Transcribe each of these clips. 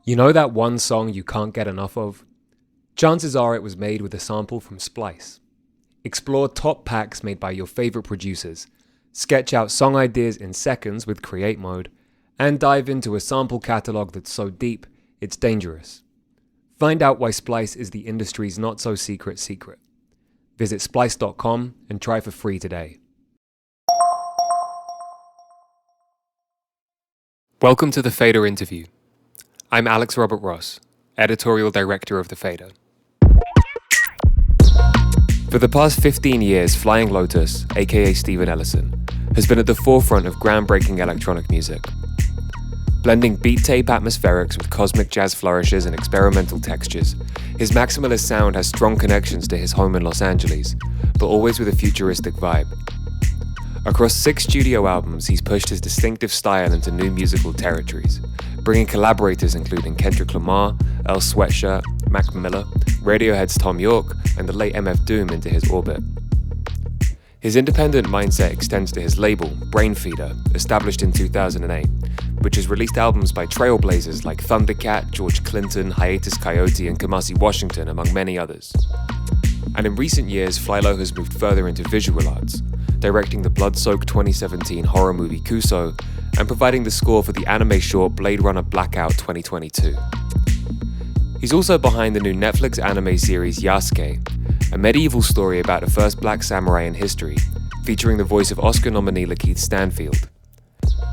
You know that one song you can't get enough of? Chances are it was made with a sample from Splice. Explore top packs made by your favorite producers, sketch out song ideas in seconds with Create Mode, and dive into a sample catalog that's so deep, it's dangerous. Find out why Splice is the industry's not-so-secret secret. Visit splice.com and try for free today. Welcome to the Fader interview. I'm Alex Robert Ross, editorial director of The Fader. For the past 15 years, Flying Lotus, aka Steven Ellison, has been at the forefront of groundbreaking electronic music. Blending beat tape atmospherics with cosmic jazz flourishes and experimental textures, his maximalist sound has strong connections to his home in Los Angeles, but always with a futuristic vibe. Across 6 studio albums, he's pushed his distinctive style into new musical territories, bringing collaborators including Kendrick Lamar, Earl Sweatshirt, Mac Miller, Radiohead's Tom York, and the late MF Doom into his orbit. His independent mindset extends to his label, Brainfeeder, established in 2008, which has released albums by trailblazers like Thundercat, George Clinton, Hiatus Kaiyote, and Kamasi Washington, among many others. And in recent years, Flylo has moved further into visual arts, directing the blood-soaked 2017 horror movie Kuso, and providing the score for the anime short Blade Runner Blackout 2022. He's also behind the new Netflix anime series Yasuke, a medieval story about the first black samurai in history, featuring the voice of Oscar nominee LaKieth Stanfield.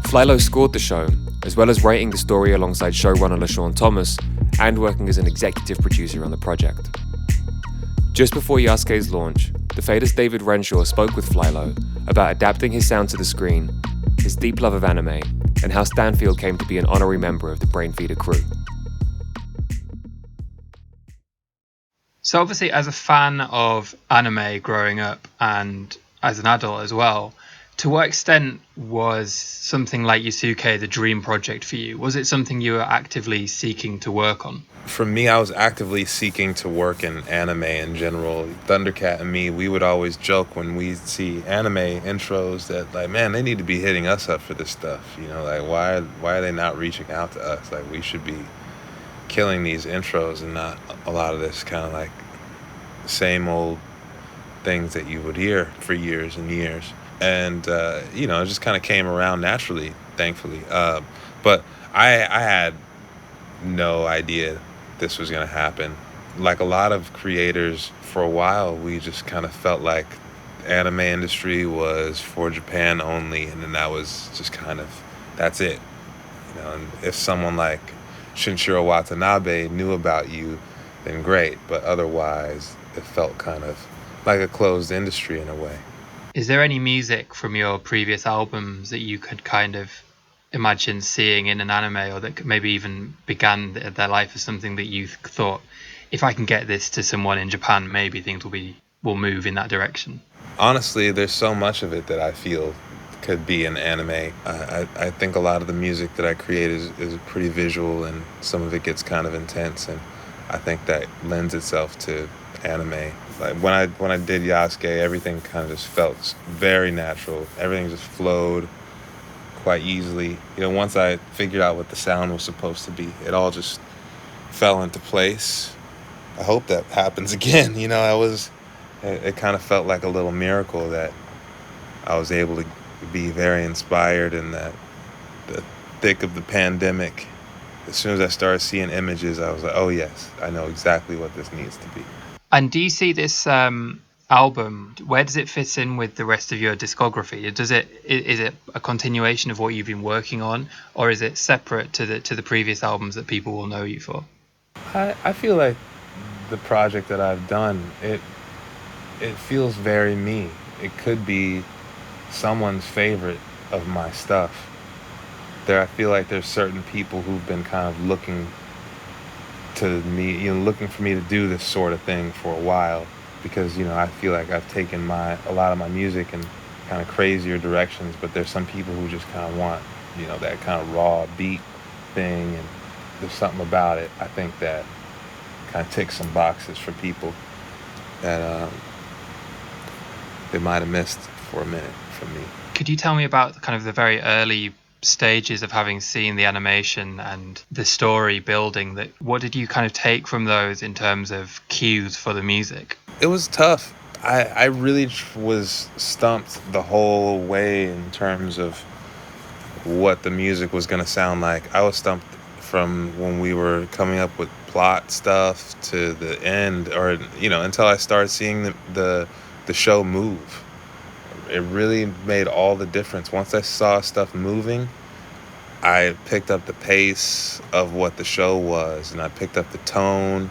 Flylo scored the show, as well as writing the story alongside showrunner LaShawn Thomas, and working as an executive producer on the project. Just before Yasuke's launch, The Fader's David Renshaw spoke with Flylo about adapting his sound to the screen, his deep love of anime, and how Stanfield came to be an honorary member of the Brainfeeder crew. So obviously, as a fan of anime growing up and as an adult as well, to what extent was something like Yasuke the dream project for you? Was it something you were actively seeking to work on? For me, I was actively seeking to work in anime in general. Thundercat and me, we would always joke when we see anime intros that, like, man, they need to be hitting us up for this stuff. You know, like, why are they not reaching out to us? Like, we should be killing these intros and not a lot of this kind of like same old things that you would hear for years and years. And, it just kind of came around naturally, thankfully. But I had no idea this was going to happen. Like a lot of creators, for a while, we just kind of felt like the anime industry was for Japan only, and then that was just kind of, that's it. You know, and if someone like Shinichiro Watanabe knew about you, then great. But otherwise, it felt kind of like a closed industry in a way. Is there any music from your previous albums that you could kind of imagine seeing in an anime, or that maybe even began their life as something that you thought, if I can get this to someone in Japan, maybe things will move in that direction? Honestly, there's so much of it that I feel could be an anime. I think a lot of the music that I create is pretty visual, and some of it gets kind of intense, and I think that lends itself to anime. Like when I did Yasuke, everything kind of just felt very natural. Everything just flowed quite easily. You know, once I figured out what the sound was supposed to be, it all just fell into place. I hope that happens again. You know, it kind of felt like a little miracle that I was able to be very inspired in the thick of the pandemic. As soon as I started seeing images, I was like, oh yes, I know exactly what this needs to be. And do you see this album, where does it fit in with the rest of your discography? Is it a continuation of what you've been working on, or is it separate to the previous albums that people will know you for? I feel like the project that I've done, it feels very me. It could be someone's favorite of my stuff. I feel like there's certain people who've been kind of looking to me, looking for me to do this sort of thing for a while, because, I feel like I've taken a lot of my music in kind of crazier directions, but there's some people who just kind of want, that kind of raw beat thing, and there's something about it, I think, that kind of ticks some boxes for people that they might have missed for a minute from me. Could you tell me about kind of the very early stages of having seen the animation and the story building, that what did you kind of take from those in terms of cues for the music? It was tough. I really was stumped the whole way in terms of what the music was going to sound like. I was stumped from when we were coming up with plot stuff to the end, or until I started seeing the show move. It really made all the difference. Once I saw stuff moving, I picked up the pace of what the show was, and I picked up the tone.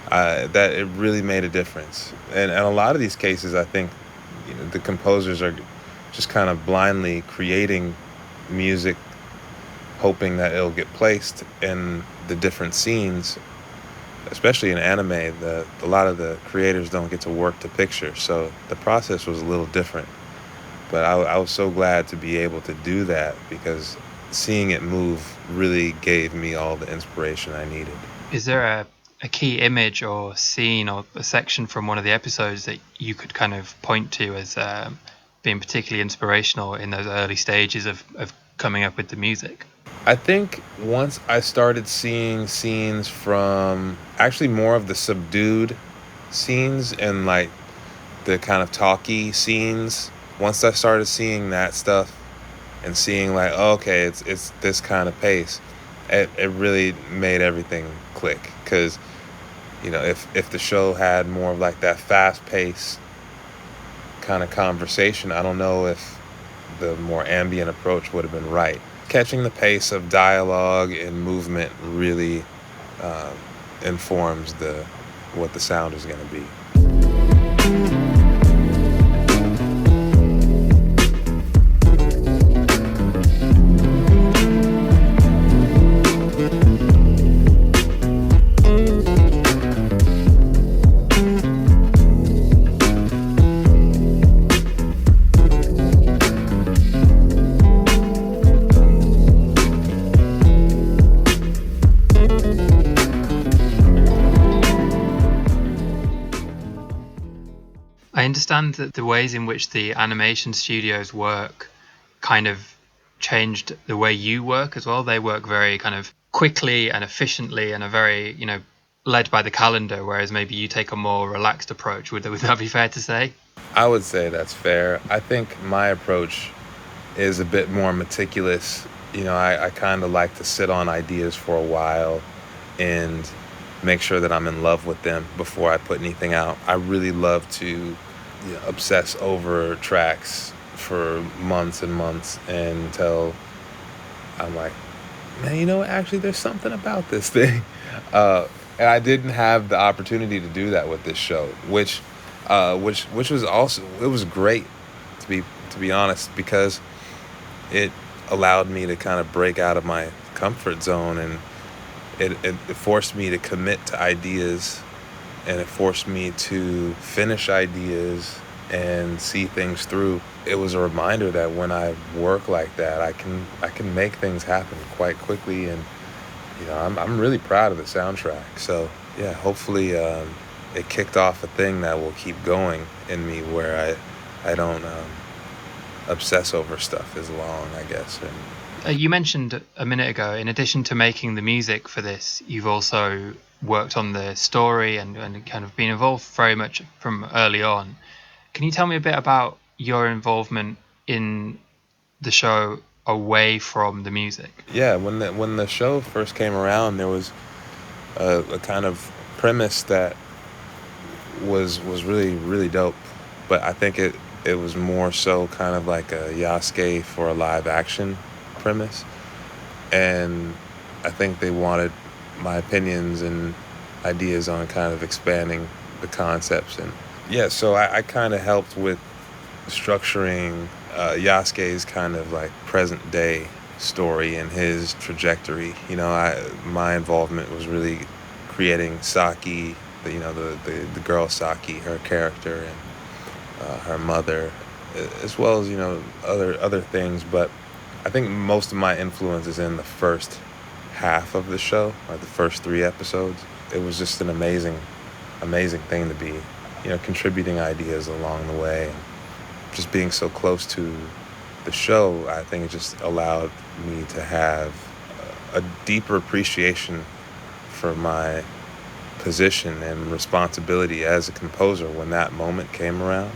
That it really made a difference. And a lot of these cases, I think, the composers are just kind of blindly creating music, hoping that it'll get placed in the different scenes. Especially in anime, a lot of the creators don't get to work the picture, so the process was a little different. But I was so glad to be able to do that, because seeing it move really gave me all the inspiration I needed. Is there a key image or scene or a section from one of the episodes that you could kind of point to as being particularly inspirational in those early stages of coming up with the music? I think once I started seeing scenes from actually more of the subdued scenes and like the kind of talky scenes, once I started seeing that stuff and seeing like, oh, okay, it's this kind of pace, it really made everything click. Because if the show had more of like that fast pace kind of conversation, I don't know if the more ambient approach would have been right. Catching the pace of dialogue and movement really informs what the sound is going to be. I understand that the ways in which the animation studios work kind of changed the way you work as well. They work very kind of quickly and efficiently and are very, led by the calendar, whereas maybe you take a more relaxed approach. Would that be fair to say? I would say that's fair. I think my approach is a bit more meticulous. I kind of like to sit on ideas for a while and make sure that I'm in love with them before I put anything out. I really love to obsess over tracks for months and months until I'm like, man, actually there's something about this thing. And I didn't have the opportunity to do that with this show, which was also, it was great to be honest, because it allowed me to kind of break out of my comfort zone, and it forced me to commit to ideas, and it forced me to finish ideas and see things through. It was a reminder that when I work like that, I can make things happen quite quickly, and I'm really proud of the soundtrack. So yeah, hopefully it kicked off a thing that will keep going in me, where I don't obsess over stuff as long, I guess. And You mentioned a minute ago, in addition to making the music for this, you've also worked on the story and kind of been involved very much from early on. Can you tell me a bit about your involvement in the show away from the music? Yeah, when the show first came around, there was a kind of premise that was really, really dope. But I think it was more so kind of like a Yasuke for a live action premise. And I think they wanted my opinions and ideas on kind of expanding the concepts. And yeah, so I kind of helped with structuring Yasuke's kind of like present day story and his trajectory. My involvement was really creating Saki, the girl Saki, her character, and her mother, as well as other things. But I think most of my influence is in the first half of the show, like the first 3 episodes. It was just an amazing thing to be, contributing ideas along the way, and just being so close to the show, I think it just allowed me to have a deeper appreciation for my position and responsibility as a composer when that moment came around.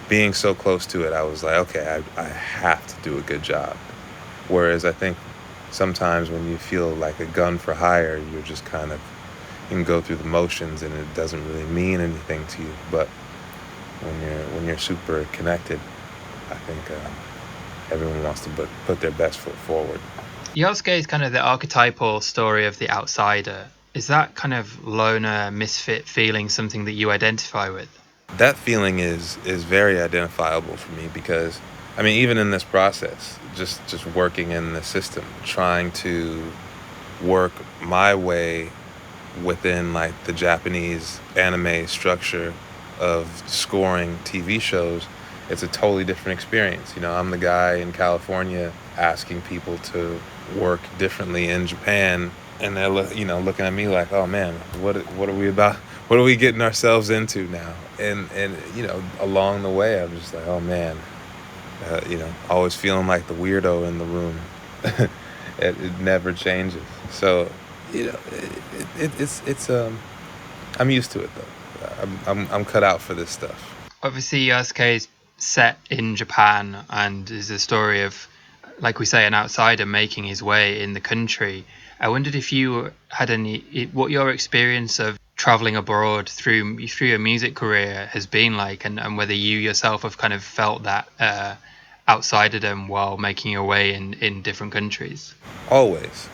Being so close to it, I was like, okay, I have to do a good job. Whereas I think sometimes when you feel like a gun for hire, you're just kind of, you can go through the motions and it doesn't really mean anything to you. But when you're super connected, I think everyone wants to put their best foot forward. Yasuke is kind of the archetypal story of the outsider. Is that kind of loner, misfit feeling something that you identify with? That feeling is very identifiable for me because, I mean, even in this process, just working in the system, trying to work my way within like the Japanese anime structure of scoring TV shows, it's a totally different experience. You know, I'm the guy in California asking people to work differently in Japan, and they're looking at me like, oh man, what are we about? What are we getting ourselves into now? And along the way, I'm just like, oh man, always feeling like the weirdo in the room. It never changes. So, it's I'm used to it though. I'm cut out for this stuff. Obviously, Yasuke is set in Japan and is a story of, like we say, an outsider making his way in the country. I wondered if you had what your experience of traveling abroad through your music career has been like, and whether you yourself have kind of felt that outsiderdom while making your way in different countries. Always.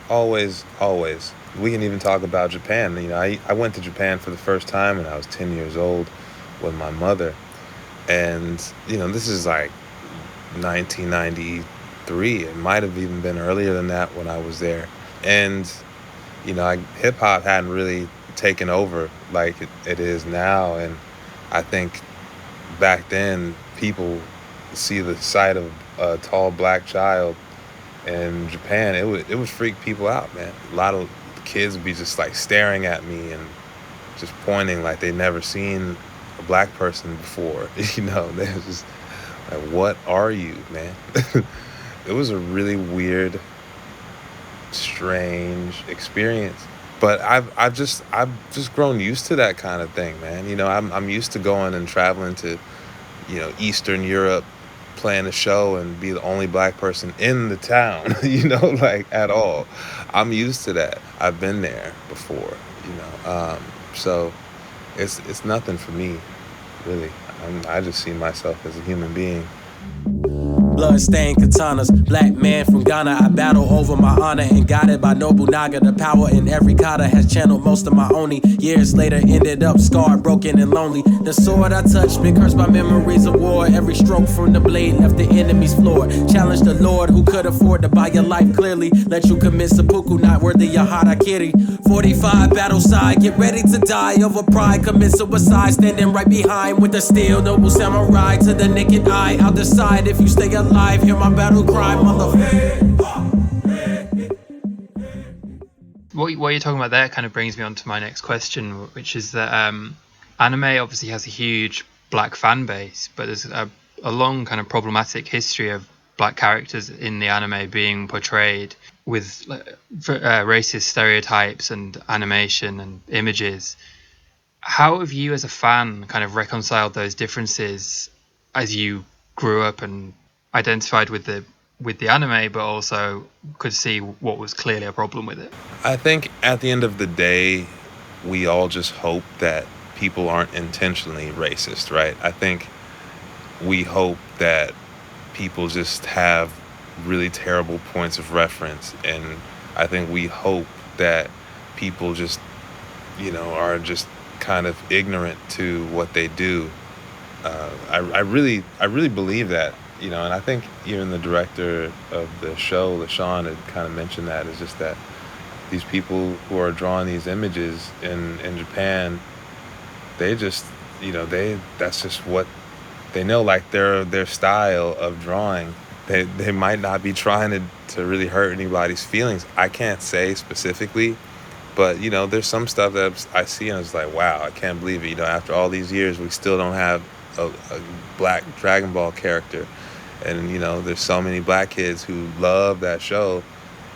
We can even talk about Japan. You know, I went to Japan for the first time when I was 10 years old with my mother. And, this is like 1993. It might have even been earlier than that when I was there. And, hip hop hadn't really taken over like it is now. And I think back then people see the sight of a tall black child in Japan, it would freak people out, man. A lot of kids would be just like staring at me and just pointing like they'd never seen a black person before. They're just like, what are you, man? It was a really weird, strange experience. But I've just grown used to that kind of thing, man. I'm used to going and traveling to, Eastern Europe, playing a show and be the only black person in the town, like at all. I'm used to that. I've been there before, so it's nothing for me, really. I just see myself as a human being. Blood-stained katanas, black man from Ghana. I battle over my honor and guided by Nobunaga. The power in every kata has channeled most of my oni. Years later ended up scarred, broken and lonely. The sword I touched been cursed by memories of war. Every stroke from the blade left the enemy's floor. Challenged the Lord who could afford to buy your life clearly. Let you commit seppuku, not worthy your harakiri. 45 battle side, get ready to die over pride. Commit suicide, standing right behind with the steel. Noble samurai to the naked eye. I'll decide if you stay alive, hear my battle cry, motherfucker. What you're talking about there kind of brings me on to my next question, which is that anime obviously has a huge black fan base, but there's a long kind of problematic history of black characters in the anime being portrayed with racist stereotypes and animation and images. How have you as a fan kind of reconciled those differences as you grew up and identified with the anime, but also could see what was clearly a problem with it? I think at the end of the day, we all just hope that people aren't intentionally racist, right? I think we hope that people just have really terrible points of reference, and I think we hope that people just, are just kind of ignorant to what they do. I really believe that. And I think even the director of the show, LaShawn, had kind of mentioned that. It's just that these people who are drawing these images in Japan, they just, that's just what they know, like their style of drawing. They might not be trying to really hurt anybody's feelings. I can't say specifically, but, there's some stuff that I see and it's like, wow, I can't believe it. After all these years, we still don't have a black Dragon Ball character. And there's so many black kids who love that show.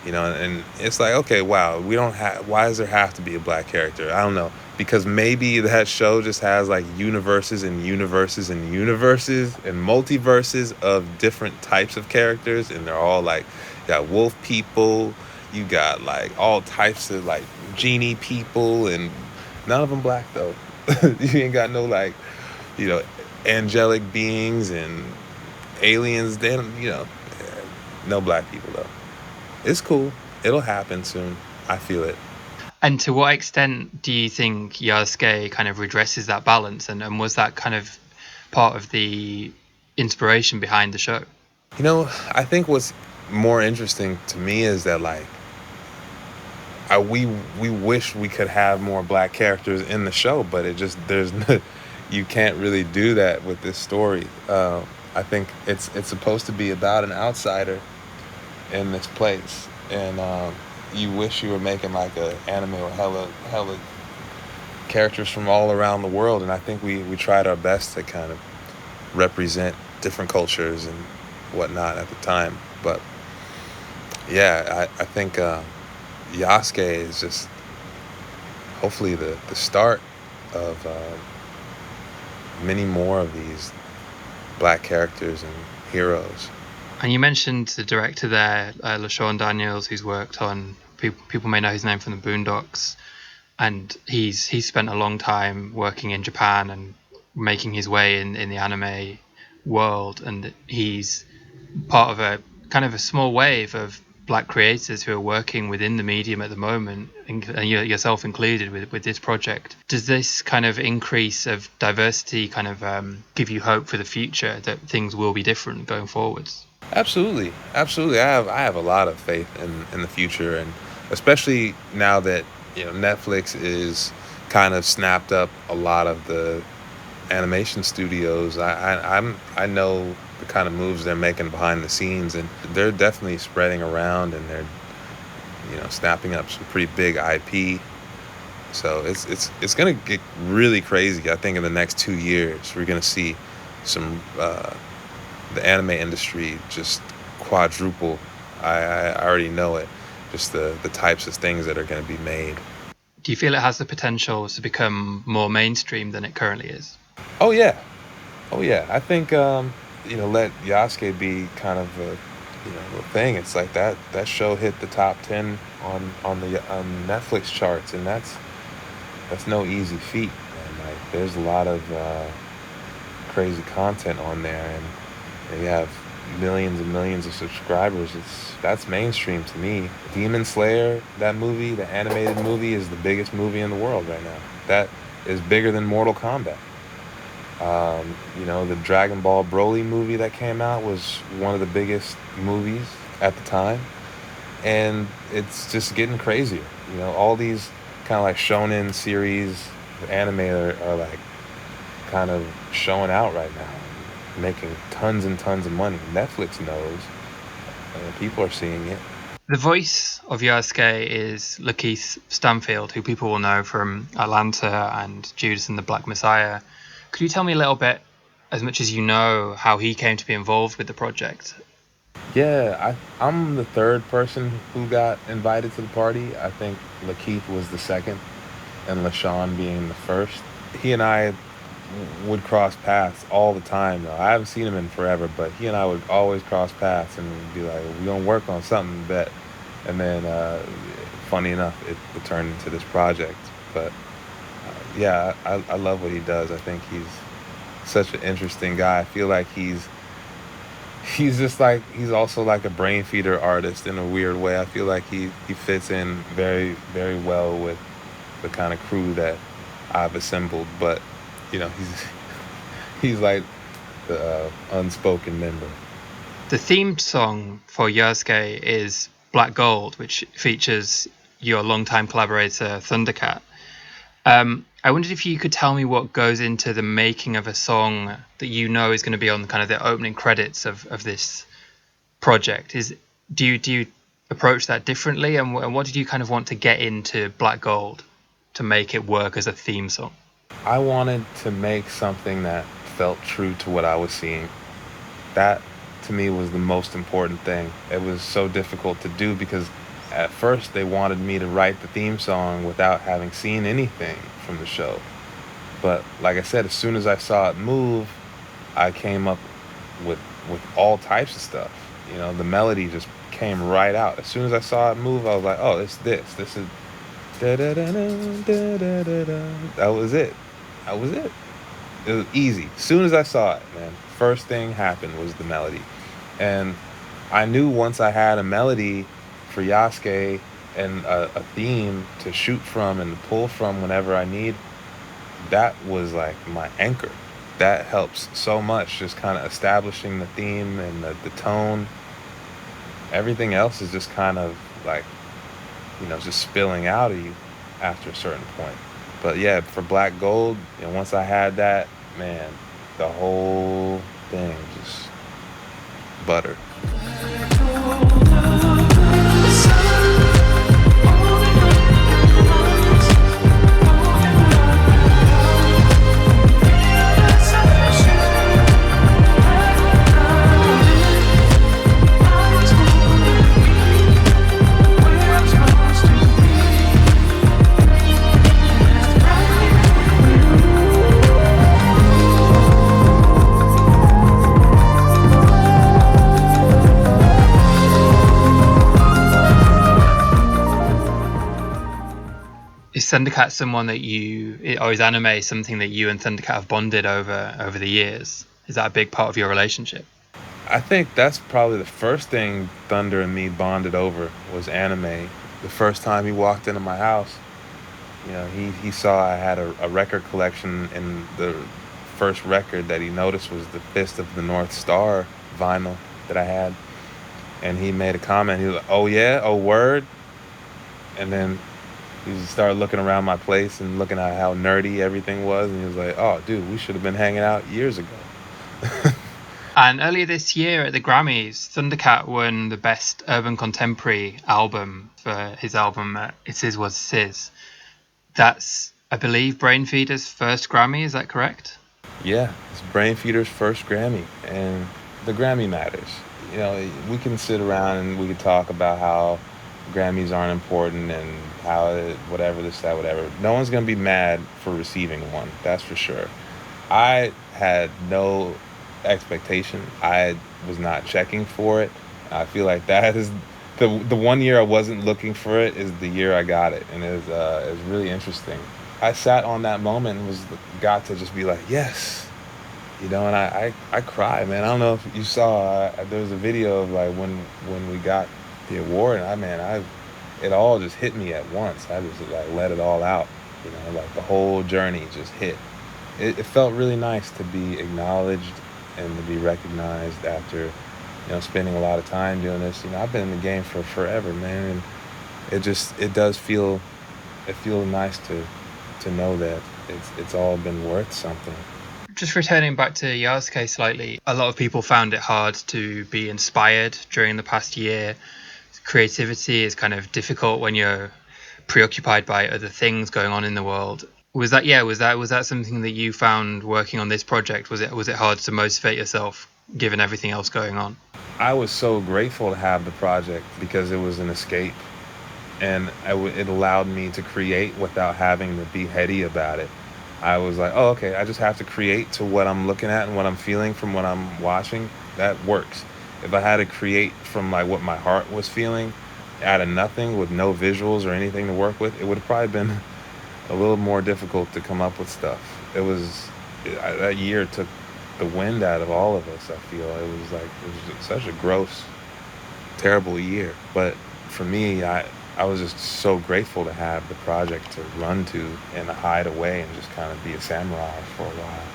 And it's like, okay, wow, we don't have, why does there have to be a black character? I don't know, because maybe that show just has like universes and universes and universes and multiverses of different types of characters, and they're all like, you got wolf people, you got like all types of like genie people, and none of them black though. You ain't got no like, you know, angelic beings and aliens. They don't, no black people though. It's cool. It'll happen soon. I feel it. And to what extent do you think Yasuke kind of redresses that balance? And was that kind of part of the inspiration behind the show? I think what's more interesting to me is that like we wish we could have more black characters in the show, but it just you can't really do that with this story. I think it's supposed to be about an outsider in this place, and you wish you were making like a anime with hella characters from all around the world, and I think we tried our best to kind of represent different cultures and whatnot at the time. But yeah, I think Yasuke is just hopefully the start of many more of these black characters and heroes. And you mentioned the director there, LaShawn Daniels, who's worked on, people may know his name from the Boondocks, and he's spent a long time working in Japan and making his way in the anime world, and he's part of a kind of a small wave of black creators who are working within the medium at the moment, and yourself included with this project. Does this kind of increase of diversity kind of give you hope for the future that things will be different going forwards? Absolutely. I have a lot of faith in the future, and especially now that Netflix is kind of snapped up a lot of the animation studios. I know the kind of moves they're making behind the scenes, and they're definitely spreading around, and they're snapping up some pretty big IP. So it's gonna get really crazy. I think in the next 2 years we're gonna see some the anime industry just quadruple. I already know it. Just the types of things that are going to be made. Do you feel it has the potential to become more mainstream than it currently is? Oh yeah. I think let Yasuke be kind of a thing. It's like that show hit the top 10 on the Netflix charts, and that's no easy feat. And like there's a lot of crazy content on there, and you have millions and millions of subscribers. That's mainstream to me. Demon Slayer, that movie, the animated movie, is the biggest movie in the world right now. That is bigger than Mortal Kombat. The Dragon Ball Broly movie that came out was one of the biggest movies at the time, and it's just getting crazier. All these kind of like shonen series, the anime are like kind of showing out right now, making tons and tons of money. Netflix knows, and people are seeing it. The voice of Yasuke is LaKieth Stanfield, who people will know from Atlanta and Judas and the Black Messiah. Could you tell me a little bit, as much as you know, how he came to be involved with the project? Yeah, I'm the third person who got invited to the party. I think LaKieth was the second, and LaShawn being the first. He and I would cross paths all the time though. I haven't seen him in forever, but he and I would always cross paths and be like, we're gonna work on something, bet. And then funny enough, it turned into this project. But yeah, I love what he does. I think he's such an interesting guy. I feel like he's just like, he's also like a Brainfeeder artist in a weird way. I feel like he fits in very, very well with the kind of crew that I've assembled. But he's like the unspoken member. The theme song for Yasuke is Black Gold, which features your longtime collaborator Thundercat. I wondered if you could tell me what goes into the making of a song that is going to be on kind of the opening credits of this project. Do you approach that differently, and what did you kind of want to get into Black Gold to make it work as a theme song? I wanted to make something that felt true to what I was seeing. That to me was the most important thing. It was so difficult to do because at first they wanted me to write the theme song without having seen anything from the show. But like I said, as soon as I saw it move, I came up with all types of stuff. You know, the melody just came right out. As soon as I saw it move, I was like, oh, it's this. This is da da da da da da da. That was it. That was it. It was easy. As soon as I saw it, man, first thing happened was the melody. And I knew once I had a melody for Yasuke and a theme to shoot from and to pull from whenever I need, that was like my anchor. That helps so much, just kind of establishing the theme and the tone. Everything else is just kind of like, you know, just spilling out of you after a certain point. But yeah, for Black Gold, you know, once I had that, man, the whole thing just butter. Is Thundercat someone that or is anime something that you and Thundercat have bonded over the years? Is that a big part of your relationship? I think that's probably the first thing Thunder and me bonded over was anime. The first time he walked into my house, you know, he saw I had a record collection, and the first record that he noticed was the Fist of the North Star vinyl that I had. And he made a comment. He was like, oh yeah, oh word. And then he started looking around my place and looking at how nerdy everything was. And he was like, oh, dude, we should have been hanging out years ago. And earlier this year at the Grammys, Thundercat won the Best Urban Contemporary album for his album It Is What It Is. That's, I believe, Brainfeeder's first Grammy. Is that correct? Yeah, it's Brainfeeder's first Grammy. And the Grammy matters. You know, we can sit around and we can talk about how Grammys aren't important and how whatever, this, that, whatever. No one's going to be mad for receiving one. That's for sure. I had no expectation. I was not checking for it. I feel like that is the 1 year I wasn't looking for it is the year I got it. And it was really interesting. I sat on that moment and got to just be like, yes. You know, and I cried, man. I don't know if you saw, there was a video of like when we got the award, and it all just hit me at once. I just like let it all out, you know, like the whole journey just hit. It felt really nice to be acknowledged and to be recognized after, you know, spending a lot of time doing this. You know, I've been in the game for forever, man, and it does feel nice to know that it's all been worth something. Just returning back to Yasuke slightly, a lot of people found it hard to be inspired during the past year. Creativity is kind of difficult when you're preoccupied by other things going on in the world. Was that something that you found working on this project? Was it hard to motivate yourself given everything else going on? I was so grateful to have the project because it was an escape, and it allowed me to create without having to be heady about it. I was like, oh, okay, I just have to create to what I'm looking at and what I'm feeling from what I'm watching. That works. If I had to create from like what my heart was feeling out of nothing with no visuals or anything to work with, it would have probably been a little more difficult to come up with stuff. That year took the wind out of all of us, I feel. It was such a gross, terrible year. But for me, I was just so grateful to have the project to run to and to hide away and just kind of be a samurai for a while.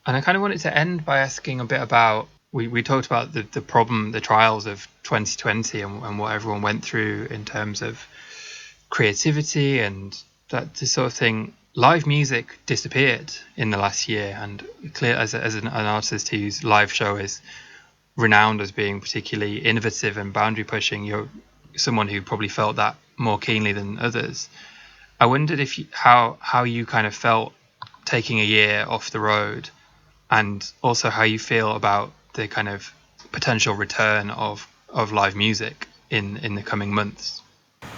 And I kind of wanted to end by asking a bit about, we talked about the trials of 2020 and what everyone went through in terms of creativity and this sort of thing. Live music disappeared in the last year, and clear as an artist whose live show is renowned as being particularly innovative and boundary pushing, you're someone who probably felt that more keenly than others. I wondered how you kind of felt taking a year off the road, and also how you feel about the kind of potential return of live music in the coming months?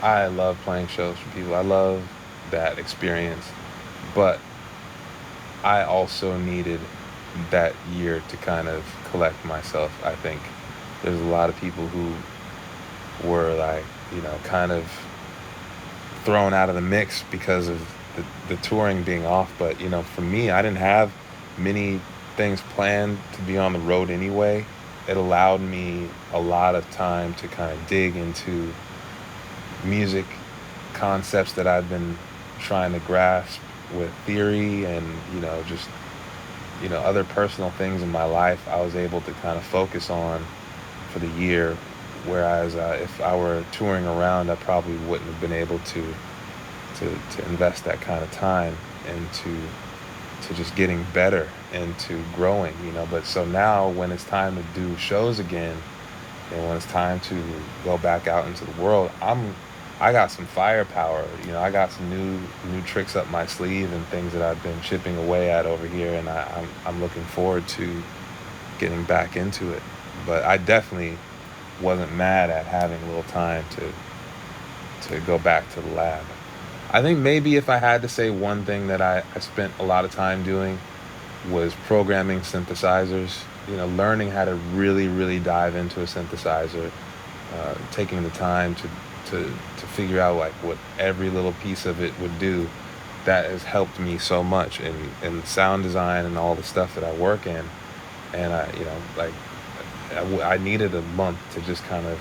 I love playing shows for people. I love that experience, but I also needed that year to kind of collect myself. I think there's a lot of people who were like, kind of thrown out of the mix because of the touring being off. But, for me, I didn't have many things planned to be on the road anyway. It allowed me a lot of time to kind of dig into music concepts that I've been trying to grasp with theory and, just, other personal things in my life I was able to kind of focus on for the year. Whereas if I were touring around, I probably wouldn't have been able to invest that kind of time into just getting better and to growing, But so now when it's time to do shows again and when it's time to go back out into the world, I got some firepower, I got some new tricks up my sleeve and things that I've been chipping away at over here, and I'm looking forward to getting back into it. But I definitely wasn't mad at having a little time to go back to the lab. I think maybe if I had to say one thing that I spent a lot of time doing was programming synthesizers, learning how to really, really dive into a synthesizer, taking the time to figure out like what every little piece of it would do. That has helped me so much in sound design and all the stuff that I work in. And I needed a month to just kind of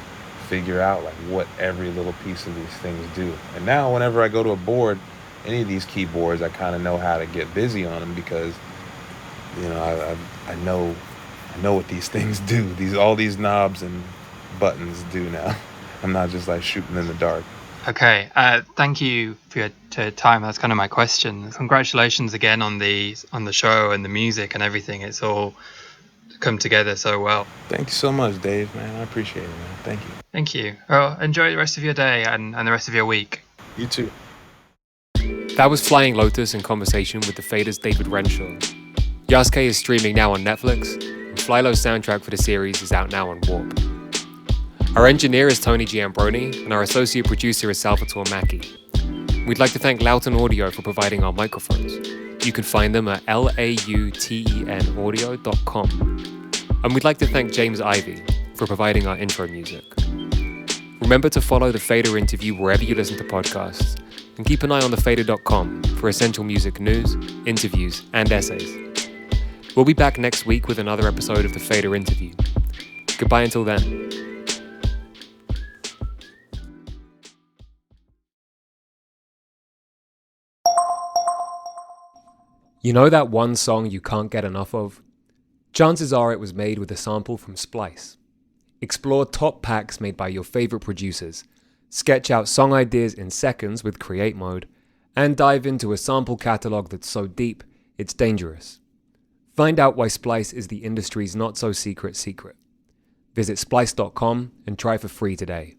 figure out like what every little piece of these things do. And now whenever I go to a board, any of these keyboards, I kind of know how to get busy on them because, I know what these things do. All these knobs and buttons do now. I'm not just like shooting in the dark. Okay, thank you for your time. That's kind of my question. Congratulations again on the show and the music and everything. It's all come together so well. Thank you so much, Dave, man. I appreciate it, man. Thank you. Thank you. Well, enjoy the rest of your day and the rest of your week. You too. That was Flying Lotus in conversation with the Fader's David Renshaw. Yasuke is streaming now on Netflix, and Flylo's soundtrack for the series is out now on Warp. Our engineer is Tony Giambroni, and our associate producer is Salvatore Macchi. We'd like to thank Loughton Audio for providing our microphones. You can find them at lautenaudio.com. And we'd like to thank James Ivey for providing our intro music. Remember to follow The Fader Interview wherever you listen to podcasts, and keep an eye on thefader.com for essential music news, interviews, and essays. We'll be back next week with another episode of The Fader Interview. Goodbye until then. You know that one song you can't get enough of? Chances are it was made with a sample from Splice. Explore top packs made by your favorite producers, sketch out song ideas in seconds with Create Mode, and dive into a sample catalog that's so deep, it's dangerous. Find out why Splice is the industry's not-so-secret secret. Visit splice.com and try for free today.